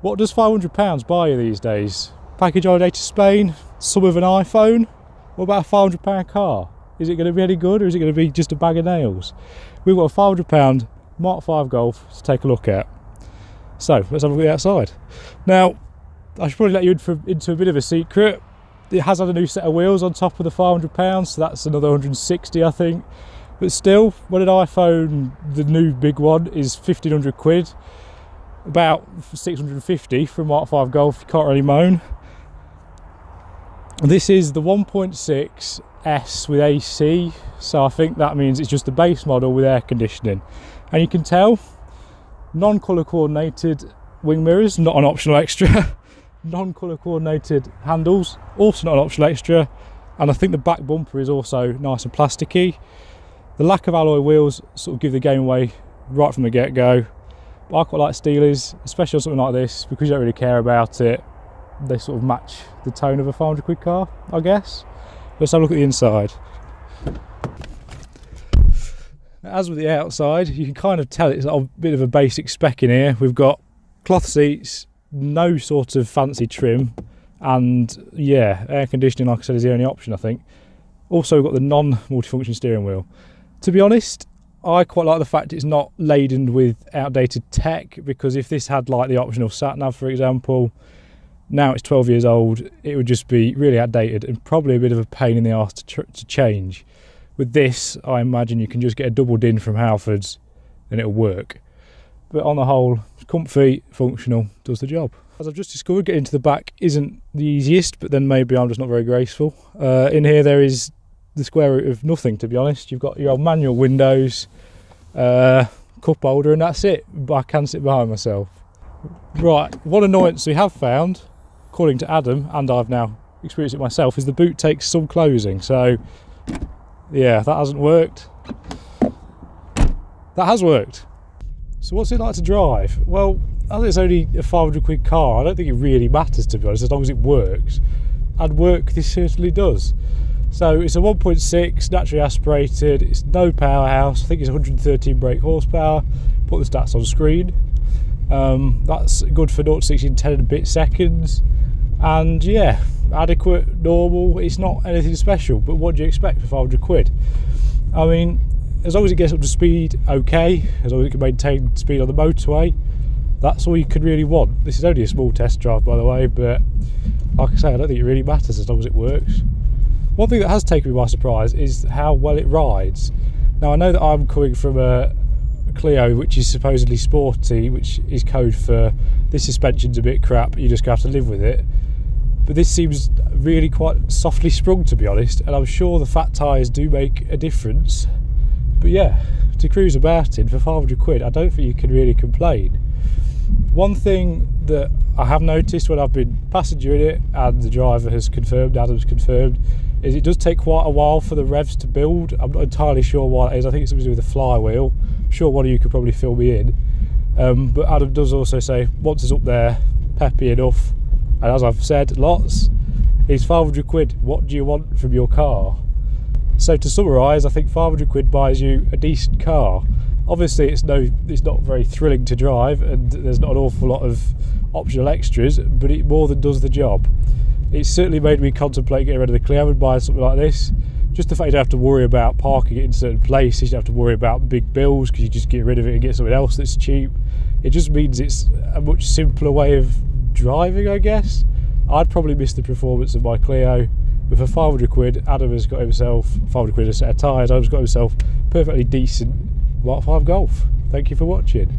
What does £500 buy you these days? Package holiday to Spain, some with an iPhone? What about a £500 car? Is it going to be any good, or is it going to be just a bag of nails? We've got a £500 Mk5 Golf to take a look at. So let's have a look at the outside. Now, I should probably let you into a bit of a secret. It has had a new set of wheels on top of the £500, so that's another 160, I think. But still, when an iPhone, the new big one, is 1,500 quid, about 650 for a Mk5 Golf, you can't really moan. This is the 1.6 S with AC, so I think that means it's just the base model with air conditioning. And you can tell, non-colour coordinated wing mirrors, not an optional extra. Non-colour coordinated handles, also not an optional extra. And I think the back bumper is also nice and plasticky. The lack of alloy wheels sort of give the game away right from the get-go. But I quite like steelies, especially on something like this, because you don't really care about it. They sort of match the tone of a 500 quid car, I guess. Let's have a look at the inside. As with the outside, you can kind of tell it's a bit of a basic spec in here. We've got cloth seats, no sort of fancy trim, and yeah, air conditioning, like I said, is the only option, I think. Also, we've got the non-multifunction steering wheel. To be honest, I quite like the fact it's not laden with outdated tech, because if this had like the optional sat-nav, for example, now it's 12 years old, it would just be really outdated and probably a bit of a pain in the arse to change. With this, I imagine you can just get a double din from Halfords and it'll work. But on the whole, comfy, functional, does the job. As I've just discovered, getting to the back isn't the easiest, but then maybe I'm just not very graceful. In here there is the square root of nothing, to be honest. You've got your old manual windows, cup holder, and that's it. But I can sit behind myself. Right, one annoyance we have found, according to Adam, and I've now experienced it myself, is the boot takes some closing. So yeah, that hasn't worked. That has worked. So what's it like to drive? Well, as it's only a 500 quid car, I don't think it really matters, to be honest, as long as it works. And work this certainly does. So it's a 1.6, naturally aspirated, it's no powerhouse, I think it's 113 brake horsepower, put the stats on screen. That's good for 0 to 60 in 10 and a bit seconds. And yeah, adequate, normal, it's not anything special, but what do you expect for 500 quid? I mean, as long as it gets up to speed, okay, as long as it can maintain speed on the motorway, that's all you could really want. This is only a small test drive, by the way, but like I say, I don't think it really matters as long as it works. One thing that has taken me by surprise is how well it rides. Now, I know that I'm coming from a Clio, which is supposedly sporty, which is code for this suspension's a bit crap, you just have to live with it. But this seems really quite softly sprung, to be honest, and I'm sure the fat tyres do make a difference. But yeah, to cruise about in for 500 quid, I don't think you can really complain. One thing that I have noticed when I've been passenger in it, and the driver has confirmed, Adam's confirmed, is it does take quite a while for the revs to build. I'm not entirely sure why that is. I think it's something to do with the flywheel. I'm sure one of you could probably fill me in. But Adam does also say, once it's up there, peppy enough, and as I've said lots, it's 500 quid. What do you want from your car? So to summarise, I think 500 quid buys you a decent car. Obviously it's not very thrilling to drive, and there's not an awful lot of optional extras, but it more than does the job. It's certainly made me contemplate getting rid of the Clio and buying something like this. Just the fact you don't have to worry about parking it in certain places, you don't have to worry about big bills because you just get rid of it and get something else that's cheap. It just means it's a much simpler way of driving, I guess. I'd probably miss the performance of my Clio. But for 500 quid, Adam has got himself 500 quid a set of tyres. Adam's got himself perfectly decent Mk5 Golf. Thank you for watching.